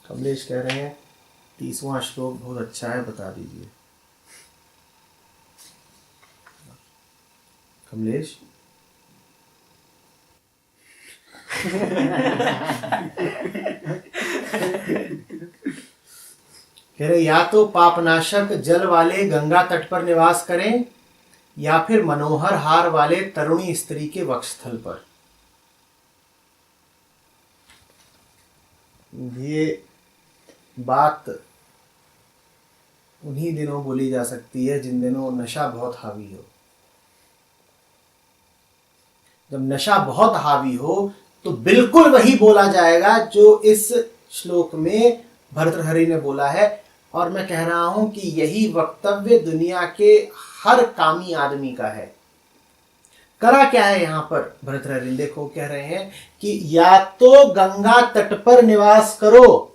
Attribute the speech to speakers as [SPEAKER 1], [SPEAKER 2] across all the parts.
[SPEAKER 1] कमलेश कह रहे हैं 30वां श्लोक बहुत अच्छा है, बता दीजिए। कमलेश कह रहे या तो पापनाशक जल वाले गंगा तट पर निवास करें या फिर मनोहर हार वाले तरुणी स्त्री के वक्षस्थल पर। ये बात उन्हीं दिनों बोली जा सकती है जिन दिनों नशा बहुत हावी हो। जब नशा बहुत हावी हो तो बिल्कुल वही बोला जाएगा जो इस श्लोक में भर्तृहरि ने बोला है। और मैं कह रहा हूं कि यही वक्तव्य दुनिया के हर कामी आदमी का है। करा क्या है यहां पर भर्तृहरि, देखो कह रहे हैं कि या तो गंगा तट पर निवास करो,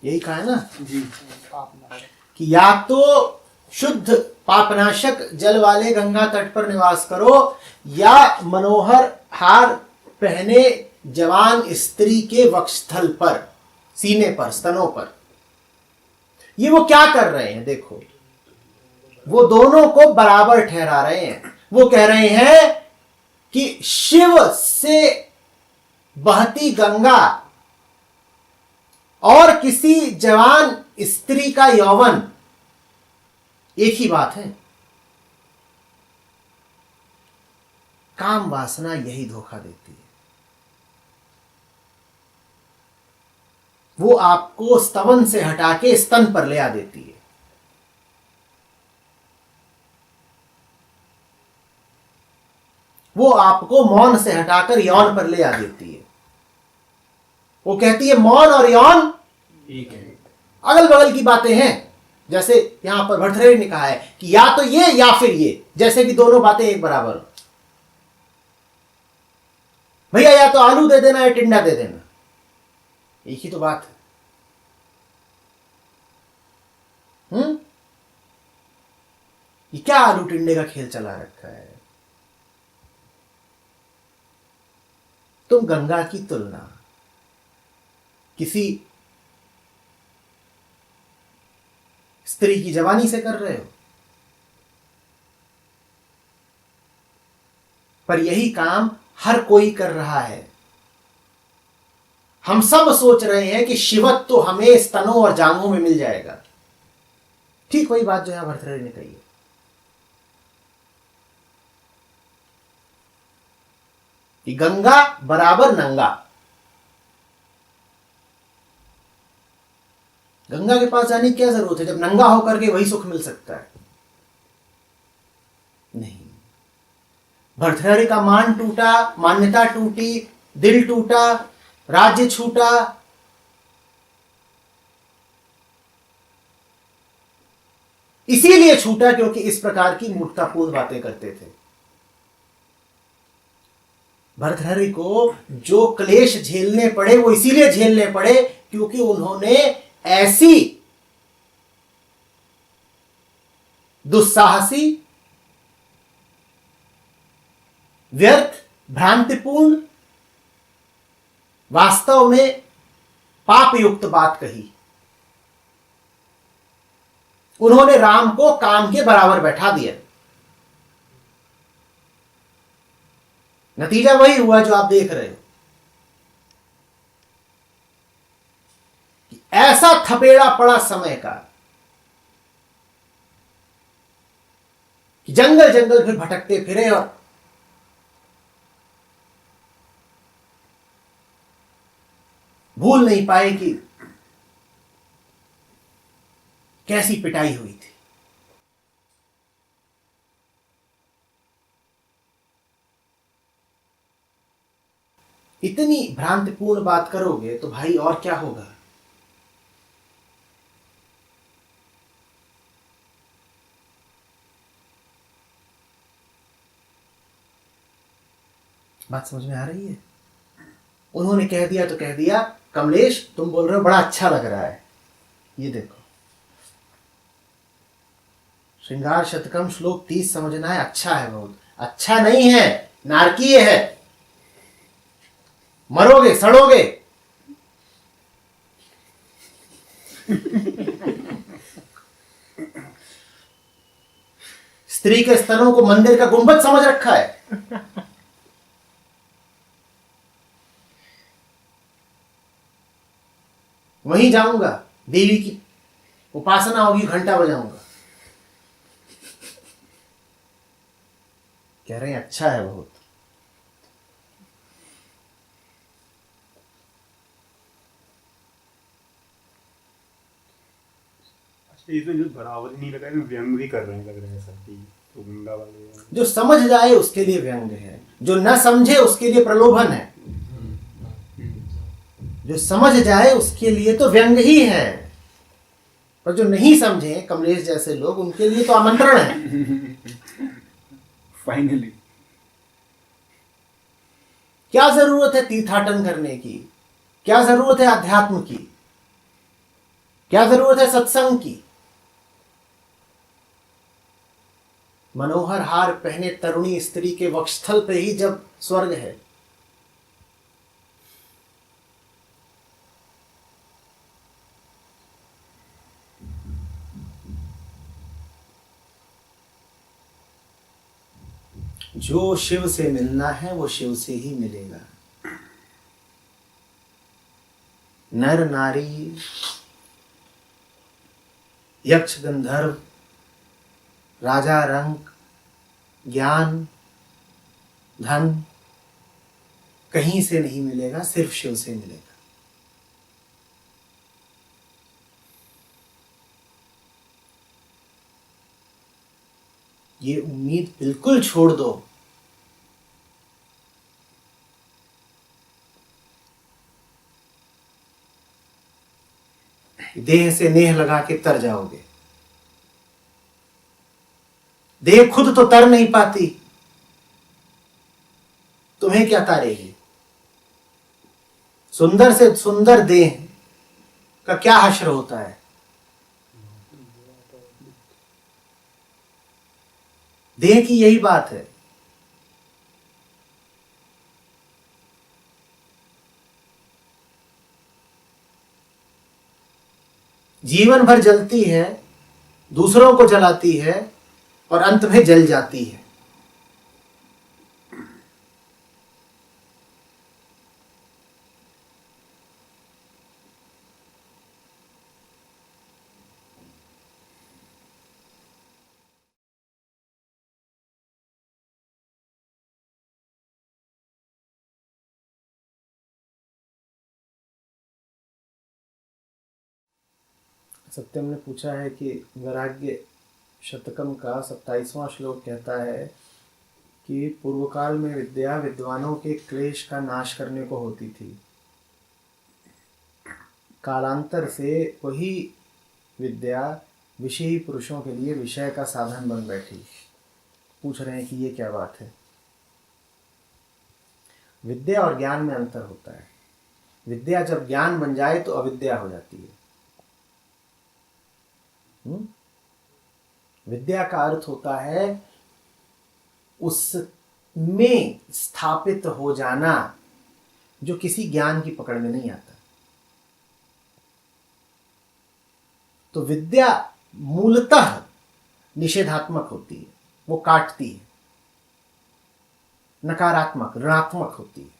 [SPEAKER 1] यही कहा है ना जी, कि या तो शुद्ध पापनाशक जल वाले गंगा तट पर निवास करो या मनोहर हार पहने जवान स्त्री के वक्षस्थल पर, सीने पर, स्तनों पर। ये वो क्या कर रहे हैं, देखो वो दोनों को बराबर ठहरा रहे हैं। वो कह रहे हैं कि शिव से बहती गंगा और किसी जवान स्त्री का यौवन एक ही बात है। काम वासना यही धोखा देती है। वो आपको स्तवन से हटा के स्तन पर ले आ देती है। वो आपको मौन से हटाकर यौन पर ले आ देती है। वो कहती है मौन और यौन एक है, अगल बगल की बातें हैं। जैसे यहां पर भर्तृहरि ने कहा है कि या तो ये या फिर ये, जैसे कि दोनों बातें एक बराबर हो। भैया या तो आलू दे देना या टिंडा दे देना, एक ही तो बात है। ये क्या आलू टिंडे का खेल चला रखा है। तुम गंगा की तुलना किसी स्त्री की जवानी से कर रहे हो, पर यही काम हर कोई कर रहा है। हम सब सोच रहे हैं कि शिवत्व तो हमें स्तनों और जांघों में मिल जाएगा। ठीक वही बात जो यहां भर्तृहरि ने कही है। कि गंगा बराबर नंगा। गंगा के पास जाने की क्या जरूरत है जब नंगा होकर के वही सुख मिल सकता है। नहीं, भर्तृहरि का मान टूटा, मान्यता टूटी, दिल टूटा, राज्य छूटा। इसीलिए छूटा क्योंकि इस प्रकार की मूर्खतापूर्ण बातें करते थे। भर्तृहरि को जो क्लेश झेलने पड़े वो इसीलिए झेलने पड़े क्योंकि उन्होंने ऐसी दुस्साहसी, व्यर्थ, भ्रांतिपूर्ण, वास्तव में पाप युक्त बात कही। उन्होंने राम को काम के बराबर बैठा दिया। नतीजा वही हुआ जो आप देख रहे हो। ऐसा थपेड़ा पड़ा समय का कि जंगल जंगल फिर भटकते फिरे और भूल नहीं पाए कि कैसी पिटाई हुई थी। इतनी भ्रांतिपूर्ण बात करोगे तो भाई और क्या होगा। बात समझ में आ रही है। उन्होंने कह दिया तो कह दिया, कमलेश तुम बोल रहे हो बड़ा अच्छा लग रहा है। ये देखो श्रृंगार शतकम श्लोक 30 समझना है। अच्छा है, बहुत अच्छा नहीं है, नारकीय है, मरोगे सड़ोगे। स्त्री के स्तनों को मंदिर का गुंबद समझ रखा है। वहीं जाऊंगा, देवी की उपासना होगी, घंटा बजाऊंगा। कह रहे हैं अच्छा है बहुत।
[SPEAKER 2] इसमें जो बराबर नहीं लगा, व्यंग भी कर रहे हैं, लग रहा है ऐसा कि तो गंगा वाले हैं।
[SPEAKER 1] जो समझ जाए उसके लिए व्यंग है, जो न समझे उसके लिए प्रलोभन है। जो समझ जाए उसके लिए तो व्यंग ही है, पर जो नहीं समझे कमलेश जैसे लोग, उनके लिए तो आमंत्रण है।
[SPEAKER 2] फाइनली
[SPEAKER 1] क्या जरूरत है तीर्थाटन करने की, क्या जरूरत है अध्यात्म की, क्या जरूरत है सत्संग की। मनोहर हार पहने तरुणी स्त्री के वक्षस्थल पे ही जब स्वर्ग है। जो शिव से मिलना है वो शिव से ही मिलेगा। नर नारी, यक्ष गंधर्व, राजा रंक, ज्ञान, धन कहीं से नहीं मिलेगा, सिर्फ शिव से मिलेगा। ये उम्मीद बिल्कुल छोड़ दो। देह से नेह लगा के तर जाओगे। देह खुद तो तर नहीं पाती, तुम्हें क्या तारेगी। सुंदर से सुंदर देह का क्या हश्र होता है। देह की यही बात है। जीवन भर जलती है, दूसरों को जलाती है और अंत में जल जाती है। सत्यम ने पूछा है कि वैराग्य शतकम का 27वां श्लोक कहता है कि पूर्व काल में विद्या विद्वानों के क्लेश का नाश करने को होती थी। कालांतर से वही विद्या विषयी पुरुषों के लिए विषय का साधन बन बैठी। पूछ रहे हैं कि ये क्या बात है। विद्या और ज्ञान में अंतर होता है। विद्या जब ज्ञान बन जाए तो अविद्या हो जाती है। विद्या का अर्थ होता है उसमें स्थापित हो जाना जो किसी ज्ञान की पकड़ में नहीं आता। तो विद्या मूलतः निषेधात्मक होती है, वो काटती है, नकारात्मक ऋणात्मक होती है।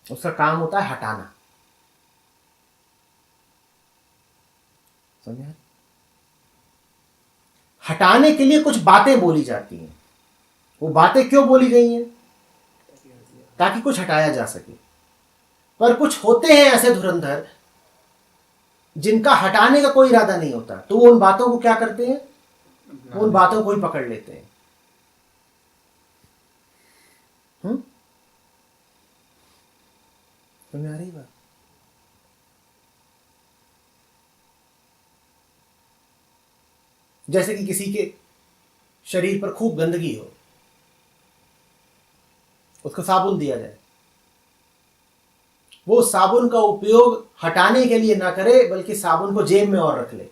[SPEAKER 1] उसका काम होता है हटाना। समझे? हटाने के लिए कुछ बातें बोली जाती हैं। वो बातें क्यों बोली गई हैं? ताकि कुछ हटाया जा सके। पर कुछ होते हैं ऐसे धुरंधर जिनका हटाने का कोई इरादा नहीं होता, तो वो उन बातों को क्या करते हैं? वो उन बातों को ही पकड़ लेते हैं। समझ आ रही बात? जैसे कि किसी के शरीर पर खूब गंदगी हो, उसको साबुन दिया जाए, वो साबुन का उपयोग हटाने के लिए ना करे बल्कि साबुन को जेब में और रख ले।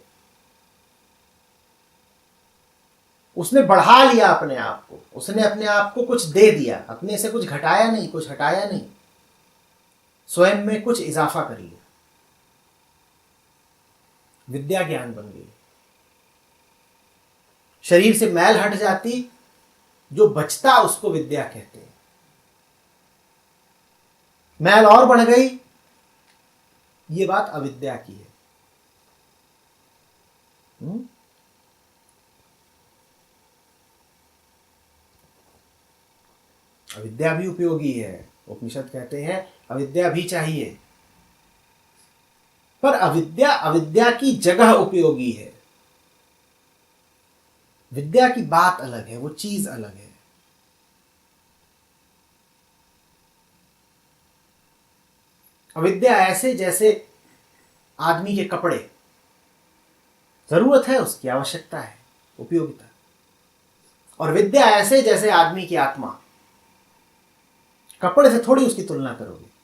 [SPEAKER 1] उसने बढ़ा लिया अपने आप को, उसने अपने आप को कुछ दे दिया, अपने से कुछ घटाया नहीं, कुछ हटाया नहीं, स्वयं में कुछ इजाफा कर लिया। विद्या ज्ञान बन गई। शरीर से मैल हट जाती, जो बचता उसको विद्या कहते हैं। मैल और बढ़ गई, ये बात अविद्या की है। अविद्या भी उपयोगी है। उपनिषद कहते हैं अविद्या भी चाहिए, पर अविद्या अविद्या की जगह उपयोगी है। विद्या की बात अलग है, वो चीज अलग है। अविद्या ऐसे जैसे आदमी के कपड़े, जरूरत है, उसकी आवश्यकता है, उपयोगिता। और विद्या ऐसे जैसे आदमी की आत्मा, कपड़े से थोड़ी उसकी तुलना करोगे।